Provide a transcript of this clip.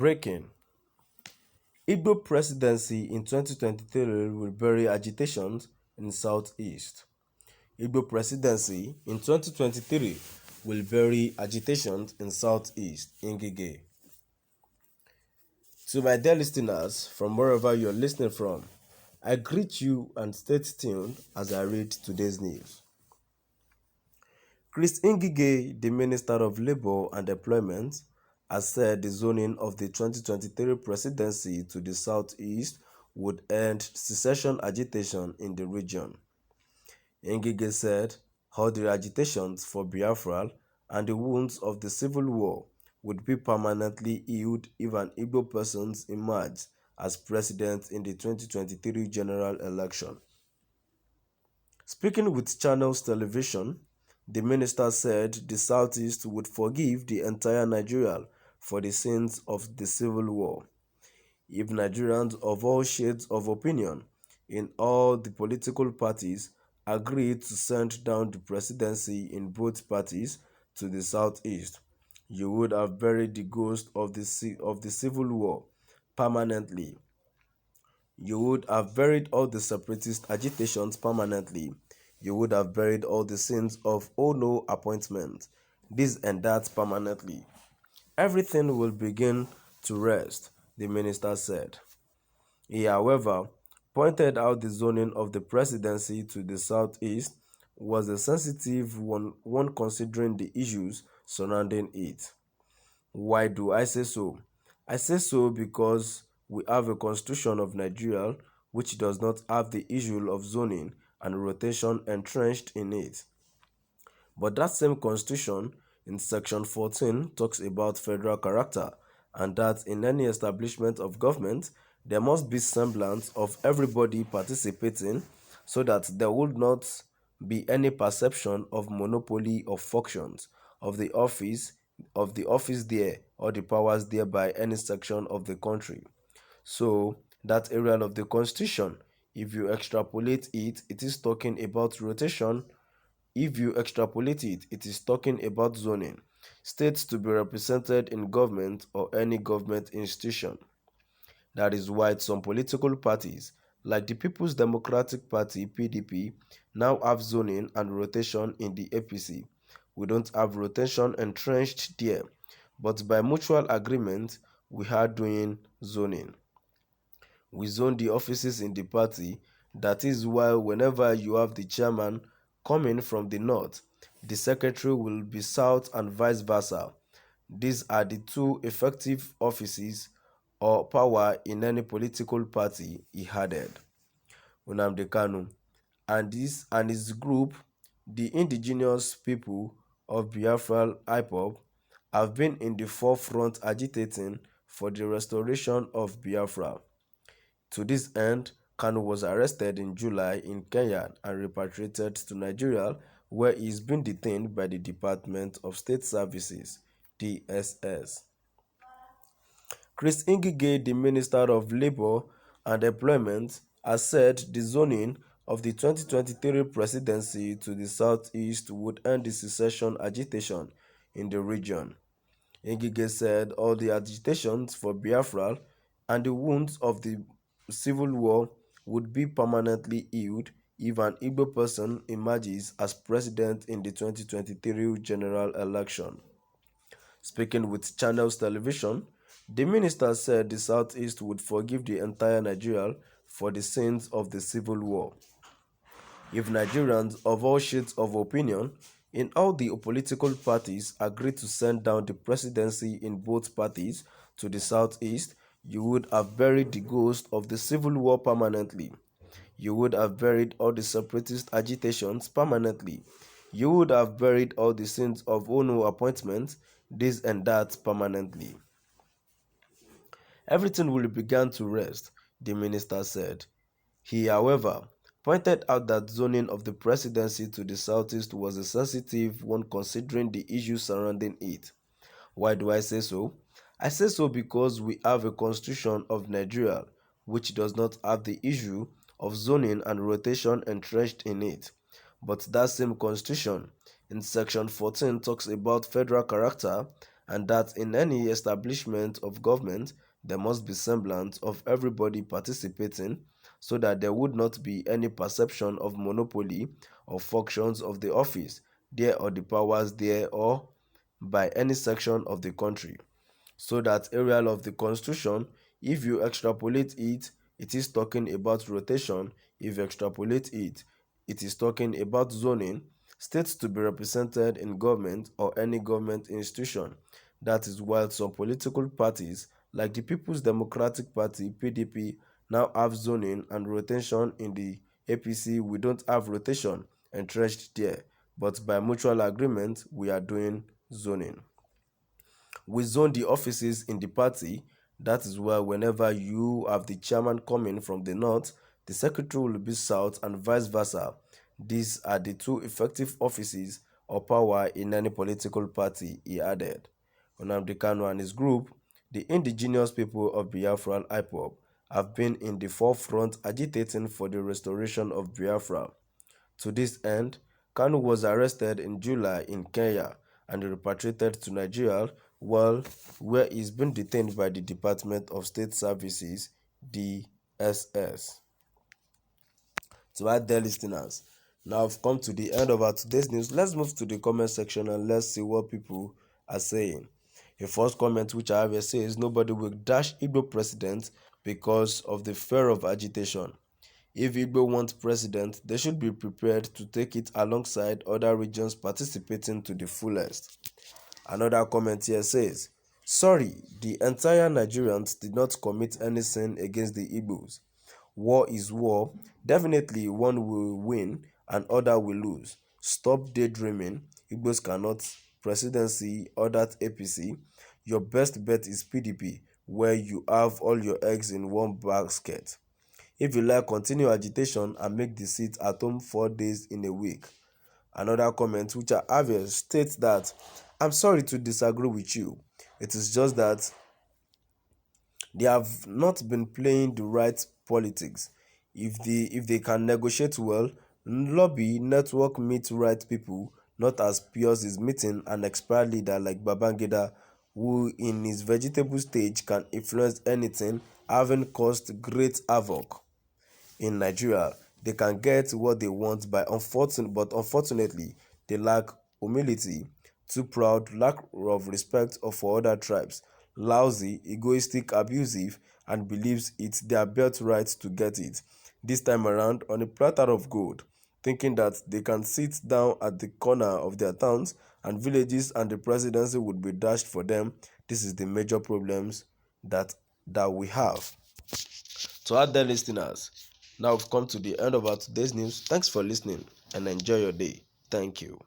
Breaking: Igbo presidency in 2023 will bury agitations in Southeast. Igbo presidency in 2023 will bury agitations in Southeast. Ngige. To my dear listeners from wherever you're listening from, I greet you and stay tuned as I read today's news. Chris Ngige, the Minister of Labour and Employment, has said the zoning of the 2023 presidency to the southeast would end secession agitation in the region. Ngige said all the agitations for Biafra and the wounds of the civil war would be permanently healed if an Igbo person emerged as president in the 2023 general election. Speaking with Channels Television, the minister said the Southeast would forgive the entire Nigeria for the sins of the civil war if Nigerians of all shades of opinion in all the political parties agreed to send down the presidency in both parties to the Southeast. You would have buried the ghost of the civil war permanently. You would have buried all the separatist agitations permanently. You would have buried all the sins of oh no appointment, this and that permanently. Everything will begin to rest, the minister said. He, however, pointed out the zoning of the presidency to the southeast was a sensitive one considering the issues surrounding it. Why do I say so? I say so because we have a constitution of Nigeria which does not have the issue of zoning and rotation entrenched in it. But that same constitution in section 14 talks about federal character and that in any establishment of government there must be semblance of everybody participating so that there would not be any perception of monopoly of functions of the office there or the powers there by any section of the country. So that area of the constitution, if you extrapolate it, it is talking about rotation. If you extrapolate it, it is talking about zoning, states to be represented in government or any government institution. That is why some political parties, like the People's Democratic Party (PDP), now have zoning and rotation in the APC. We don't have rotation entrenched there, but by mutual agreement, we are doing zoning. We zone the offices in the party. That is why whenever you have the chairman coming from the north, the secretary will be south and vice versa. These are the two effective offices or power in any political party, he added. Nnamdi Kanu and his group, the indigenous people of Biafra IPOB, have been in the forefront agitating for the restoration of Biafra. To this end, Kanu was arrested in July in Kenya and repatriated to Nigeria, where he is being detained by the Department of State Services (DSS). Chris Ngige, the Minister of Labour and Employment, has said the zoning of the 2023 presidency to the southeast would end the secession agitation in the region. Ngige said all the agitations for Biafra and the wounds of the civil war would be permanently healed if an Igbo person emerges as president in the 2023 general election. Speaking with Channels Television, the minister said the Southeast would forgive the entire Nigeria for the sins of the civil war if Nigerians of all shades of opinion in all the political parties agreed to send down the presidency in both parties to the southeast. You would have buried the ghost of the civil war permanently. You would have buried all the separatist agitations permanently. You would have buried all the sins of no appointments, this and that permanently. Everything will begin to rest, the minister said. He, however, pointed out that zoning of the presidency to the southeast was a sensitive one considering the issues surrounding it. Why do I say so? I say so because we have a constitution of Nigeria which does not have the issue of zoning and rotation entrenched in it. But that same constitution in section 14 talks about federal character and that in any establishment of government there must be semblance of everybody participating so that there would not be any perception of monopoly of functions of the office there or the powers there or by any section of the country. So that area of the constitution, if you extrapolate it, it is talking about rotation. If you extrapolate it, it is talking about zoning, states to be represented in government or any government institution. That is why some political parties like the People's Democratic Party PDP now have zoning and rotation. In the APC we don't have rotation entrenched there, but by mutual agreement we are doing zoning. We zone the offices in the party. That is why whenever you have the chairman coming from the north, the secretary will be south and vice versa. These are the two effective offices or power in any political party, he added. Nnamdi Kanu and his group, the indigenous people of Biafra IPOB, have been in the forefront agitating for the restoration of Biafra. To this end, Kanu was arrested in July in Kenya and repatriated to Nigeria, where he's been detained by the Department of State Services (DSS). To our dear listeners, now I've come to the end of our today's news. Let's move to the comment section and let's see what people are saying. A first comment which I have says nobody will dash Igbo president because of the fear of agitation. If Igbo wants president, they should be prepared to take it alongside other regions participating to the fullest. Another comment here says, sorry, the entire Nigerians did not commit any sin against the Igbos. War is war. Definitely one will win and other will lose. Stop daydreaming. Igbos cannot presidency or that APC. Your best bet is PDP, where you have all your eggs in one basket. If you like, continue agitation and make the seat at home 4 days in a week. Another comment which I have states that, I'm sorry to disagree with you. It is just that they have not been playing the right politics. If they can negotiate well, lobby, network, meet right people, not as Pius is meeting an expired leader like Babangida, who in his vegetable stage can influence anything, having caused great havoc in Nigeria. They can get what they want but unfortunately they lack humility, too proud, lack of respect for other tribes, lousy, egoistic, abusive, and believes it's their birthright to get it. This time around on a platter of gold, thinking that they can sit down at the corner of their towns and villages and the presidency would be dashed for them. This is the major problems that we have. To our dear listeners, now we've come to the end of our today's news. Thanks for listening and enjoy your day. Thank you.